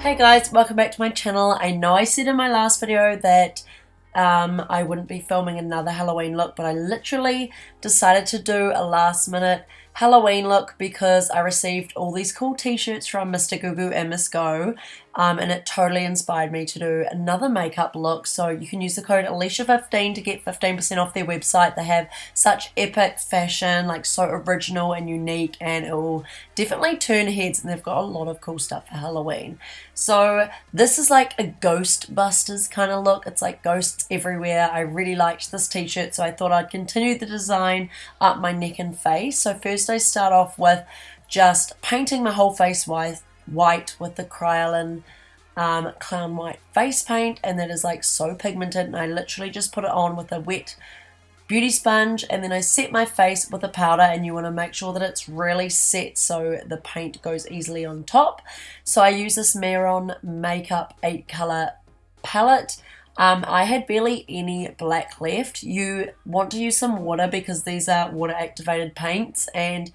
Hey guys, welcome back to my channel. I know I said in my last video that I wouldn't be filming another Halloween look, but I literally decided to do a last minute Halloween look because I received all these cool t-shirts from Mr. GuGu and Miss Go, and it totally inspired me to do another makeup look. So you can use the code Alicia15 to get 15% off their website. They have such epic fashion, like so original and unique, and it will definitely turn heads, and they've got a lot of cool stuff for Halloween. So this is like a Ghostbusters kind of look. It's like ghosts everywhere. I really liked this t-shirt, so I thought I'd continue the design up my neck and face. So first I start off with just painting my whole face white with the Crayola Clown White face paint, and that is like so pigmented, and I literally just put it on with a wet beauty sponge, and then I set my face with a powder, and you want to make sure that it's really set so the paint goes easily on top. So I use this Mehron Makeup 8 color palette. I had barely any black left. You want to use some water because these are water activated paints, and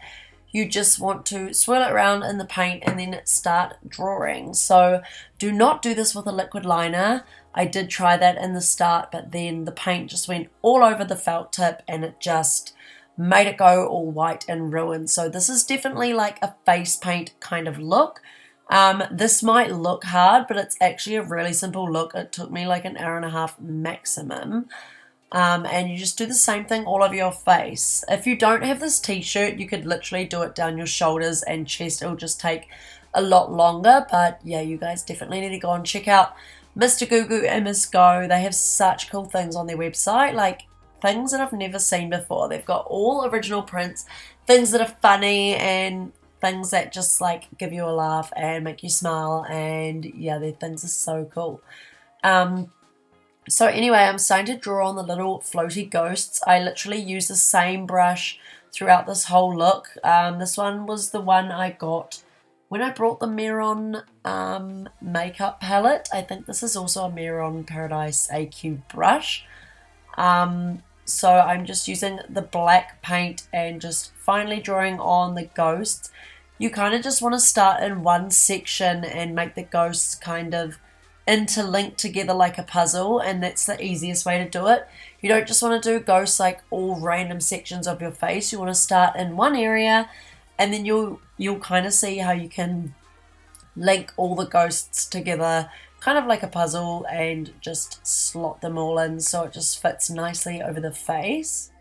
you just want to swirl it around in the paint and then start drawing. So do not do this with a liquid liner. I did try that in the start, but then the paint just went all over the felt tip and it just made it go all white and ruined. So this is definitely like a face paint kind of look. This might look hard, but it's actually a really simple look. It took me like an hour and a half maximum. And you just do the same thing all over your face. If you don't have this t-shirt, you could literally do it down your shoulders and chest. It'll just take a lot longer, but yeah, you guys definitely need to go and check out Mr. GuGu and Miss Go. They have such cool things on their website, like things that I've never seen before. They've got all original prints, things that are funny, and things that just like give you a laugh and make you smile, and yeah, their things are so cool. So anyway, I'm starting to draw on the little floaty ghosts. I literally use the same brush throughout this whole look. This one was the one I got when I brought the Mehron makeup palette. I think this is also a Mehron Paradise AQ brush. So I'm just using the black paint and just finally drawing on the ghosts. You kind of just want to start in one section and make the ghosts kind of interlinked together like a puzzle, and that's the easiest way to do it. You don't just want to do ghosts like all random sections of your face. You want to start in one area, and then you'll kind of see how you can link all the ghosts together kind of like a puzzle and just slot them all in so it just fits nicely over the face.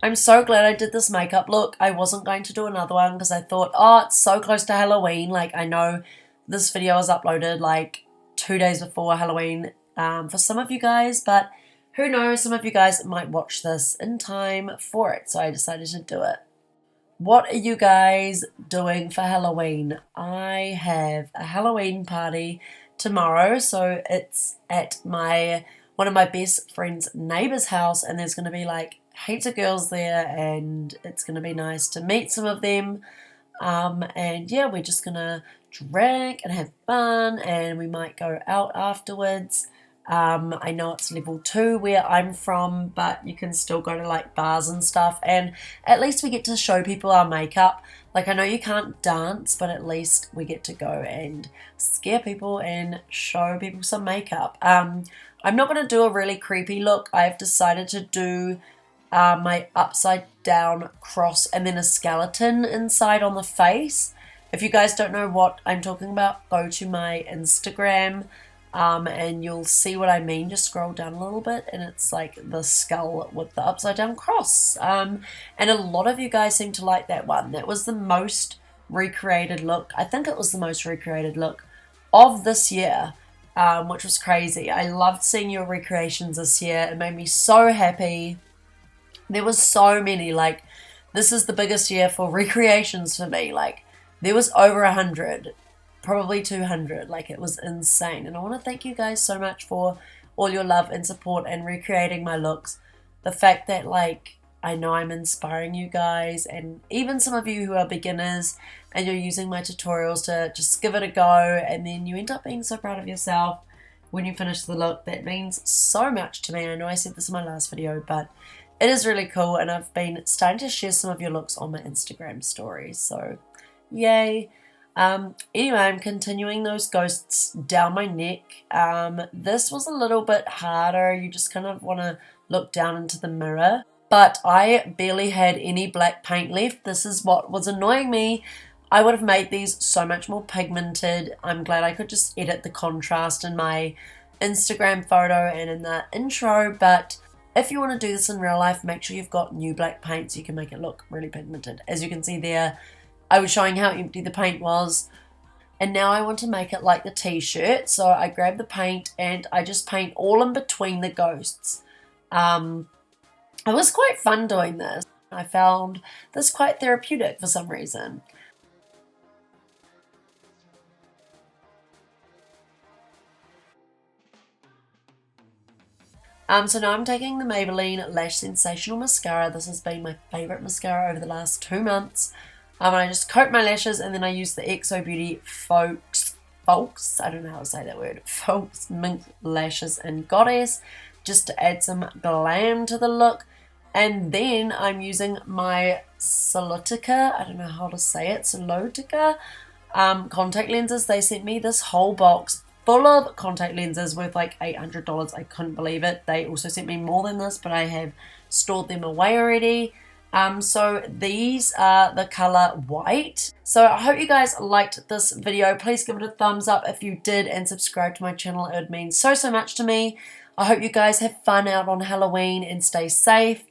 I'm so glad I did this makeup look. I wasn't going to do another one because I thought, oh, it's so close to Halloween. Like, I know this video was uploaded like 2 days before Halloween for some of you guys, but who knows, some of you guys might watch this in time for it, so I decided to do it. What are you guys doing for Halloween? I have a Halloween party tomorrow, so it's at one of my best friend's neighbor's house, and there's going to be like heaps of girls there, and it's going to be nice to meet some of them. And yeah, we're just gonna drink and have fun, and we might go out afterwards. I know it's level 2 where I'm from, but you can still go to like bars and stuff, and at least we get to show people our makeup. Like, I know you can't dance, but at least we get to go and scare people and show people some makeup. I'm not going to do a really creepy look. I've decided to do my upside down cross and then a skeleton inside on the face. If you guys don't know what I'm talking about, go to my Instagram and you'll see what I mean. Just scroll down a little bit and it's like the skull with the upside down cross. And a lot of you guys seem to like that one. That was the most recreated look. I think it was the most recreated look of this year, which was crazy. I loved seeing your recreations this year. It made me so happy. There was so many. Like, this is the biggest year for recreations for me. Like, there was over 100, probably 200. Like, it was insane. And I want to thank you guys so much for all your love and support and recreating my looks. The fact that, like, I know I'm inspiring you guys, and even some of you who are beginners and you're using my tutorials to just give it a go, and then you end up being so proud of yourself when you finish the look. That means so much to me. I know I said this in my last video, but it is really cool, and I've been starting to share some of your looks on my Instagram stories, so yay. Anyway, I'm continuing those ghosts down my neck. This was a little bit harder. You just kind of want to look down into the mirror. But I barely had any black paint left. This is what was annoying me. I would have made these so much more pigmented. I'm glad I could just edit the contrast in my Instagram photo and in the intro. But if you want to do this in real life, make sure you've got new black paint so you can make it look really pigmented. As you can see there, I was showing how empty the paint was. And now I want to make it like the t-shirt. So I grab the paint and I just paint all in between the ghosts. It was quite fun doing this. I found this quite therapeutic for some reason. So now I'm taking the Maybelline Lash Sensational Mascara. This has been my favourite mascara over the last 2 months. And I just coat my lashes and then I use the XO Beauty Folks, I don't know how to say that word, Folks Mink Lashes in Goddess, just to add some glam to the look. And then I'm using my Solitica, I don't know how to say it, Solitica contact lenses. They sent me this whole box full of contact lenses worth like $800. I couldn't believe it. They also sent me more than this, but I have stored them away already. So these are the color white. So I hope you guys liked this video. Please give it a thumbs up if you did and subscribe to my channel. It would mean so much to me. I hope you guys have fun out on Halloween and stay safe.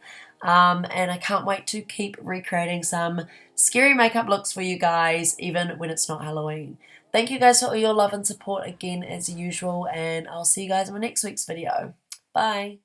And I can't wait to keep recreating some scary makeup looks for you guys, even when it's not Halloween. Thank you guys for all your love and support again as usual, and I'll see you guys in my next week's video. Bye.